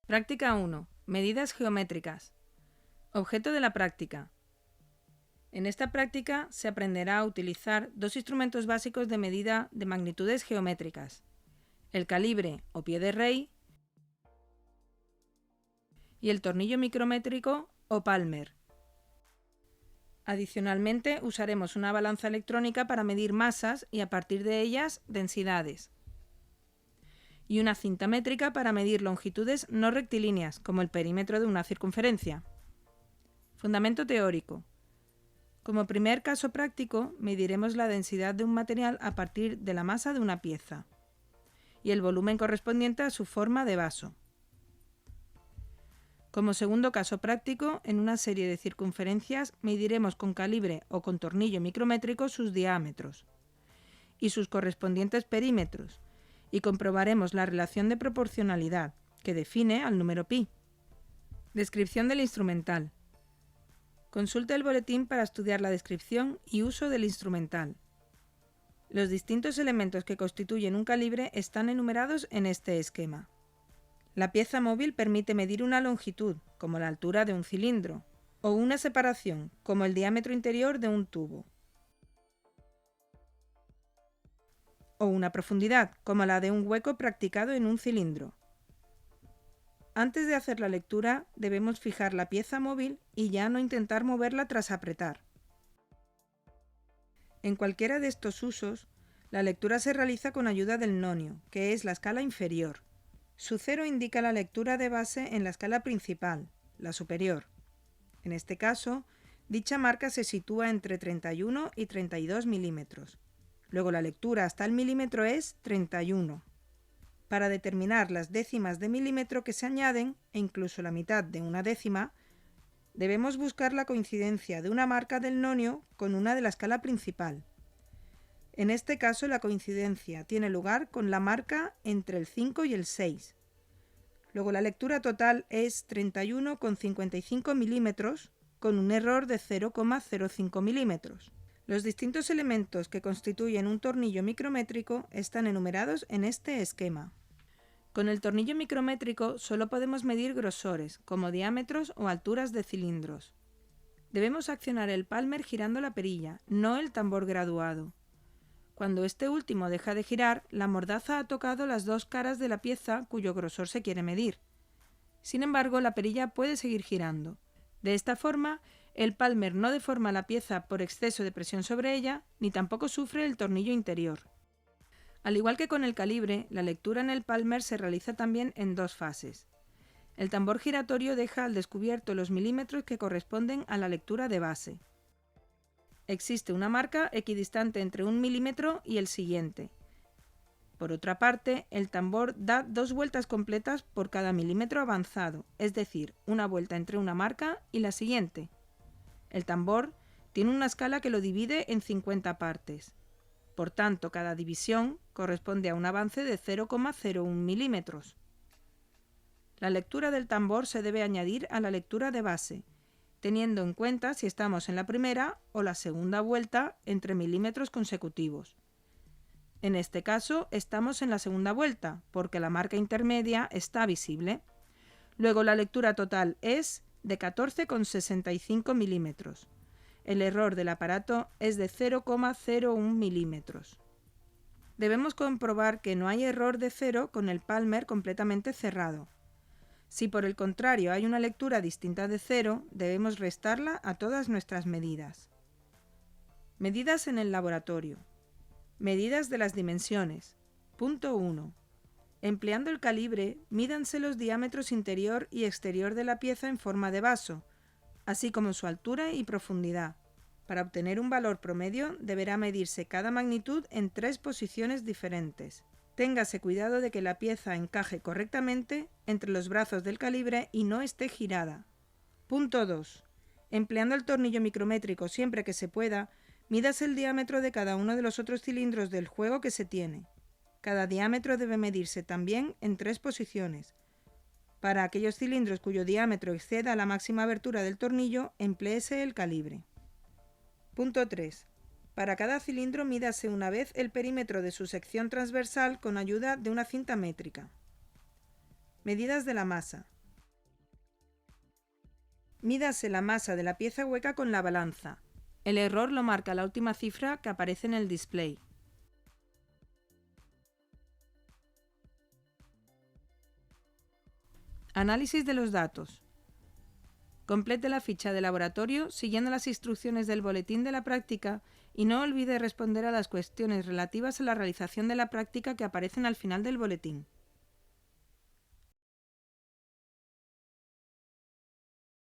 Práctica 1. Medidas geométricas. Objeto de la práctica. En esta práctica se aprenderá a utilizar dos instrumentos básicos de medida de magnitudes geométricas: el calibre o pie de rey y el tornillo micrométrico o Palmer. Adicionalmente, usaremos una balanza electrónica para medir masas y a partir de ellas densidades, y una cinta métrica para medir longitudes no rectilíneas, como el perímetro de una circunferencia. Fundamento teórico. Como primer caso práctico, mediremos la densidad de un material a partir de la masa de una pieza y el volumen correspondiente a su forma de vaso. Como segundo caso práctico, en una serie de circunferencias mediremos con calibre o con tornillo micrométrico sus diámetros y sus correspondientes perímetros y comprobaremos la relación de proporcionalidad que define al número pi. Descripción del instrumental. Consulta el boletín para estudiar la descripción y uso del instrumental. Los distintos elementos que constituyen un calibre están enumerados en este esquema. La pieza móvil permite medir una longitud, como la altura de un cilindro, o una separación, como el diámetro interior de un tubo, o una profundidad, como la de un hueco practicado en un cilindro. Antes de hacer la lectura, debemos fijar la pieza móvil y ya no intentar moverla tras apretar. En cualquiera de estos usos, la lectura se realiza con ayuda del nonio, que es la escala inferior. Su cero indica la lectura de base en la escala principal, la superior. En este caso, dicha marca se sitúa entre 31 y 32 milímetros. Luego la lectura hasta el milímetro es 31. Para determinar las décimas de milímetro que se añaden, e incluso la mitad de una décima, debemos buscar la coincidencia de una marca del nonio con una de la escala principal. En este caso, la coincidencia tiene lugar con la marca entre el 5 y el 6. Luego la lectura total es 31,55 milímetros con un error de 0,05 milímetros. Los distintos elementos que constituyen un tornillo micrométrico están enumerados en este esquema. Con el tornillo micrométrico solo podemos medir grosores, como diámetros o alturas de cilindros. Debemos accionar el Palmer girando la perilla, no el tambor graduado. Cuando este último deja de girar, la mordaza ha tocado las dos caras de la pieza cuyo grosor se quiere medir. Sin embargo, la perilla puede seguir girando. De esta forma, el Palmer no deforma la pieza por exceso de presión sobre ella, ni tampoco sufre el tornillo interior. Al igual que con el calibre, la lectura en el Palmer se realiza también en dos fases. El tambor giratorio deja al descubierto los milímetros que corresponden a la lectura de base. Existe una marca equidistante entre un milímetro y el siguiente. Por otra parte, el tambor da dos vueltas completas por cada milímetro avanzado, es decir, una vuelta entre una marca y la siguiente. El tambor tiene una escala que lo divide en 50 partes. Por tanto, cada división corresponde a un avance de 0,01 milímetros. La lectura del tambor se debe añadir a la lectura de base, teniendo en cuenta si estamos en la primera o la segunda vuelta entre milímetros consecutivos. En este caso, estamos en la segunda vuelta, porque la marca intermedia está visible. Luego la lectura total es de 14,65 milímetros. El error del aparato es de 0,01 milímetros. Debemos comprobar que no hay error de cero con el Palmer completamente cerrado. Si por el contrario hay una lectura distinta de cero, debemos restarla a todas nuestras medidas. Medidas en el laboratorio. Medidas de las dimensiones. Punto 1. Empleando el calibre, mídanse los diámetros interior y exterior de la pieza en forma de vaso, así como su altura y profundidad. Para obtener un valor promedio, deberá medirse cada magnitud en 3 posiciones diferentes. Téngase cuidado de que la pieza encaje correctamente entre los brazos del calibre y no esté girada. Punto 2. Empleando el tornillo micrométrico siempre que se pueda, mídase el diámetro de cada uno de los otros cilindros del juego que se tiene. Cada diámetro debe medirse también en 3 posiciones. Para aquellos cilindros cuyo diámetro exceda la máxima abertura del tornillo, empléese el calibre. Punto 3. Para cada cilindro mídase una vez el perímetro de su sección transversal con ayuda de una cinta métrica. Medidas de la masa. Mídase la masa de la pieza hueca con la balanza. El error lo marca la última cifra que aparece en el display. Análisis de los datos. Complete la ficha de laboratorio siguiendo las instrucciones del boletín de la práctica y no olvide responder a las cuestiones relativas a la realización de la práctica que aparecen al final del boletín.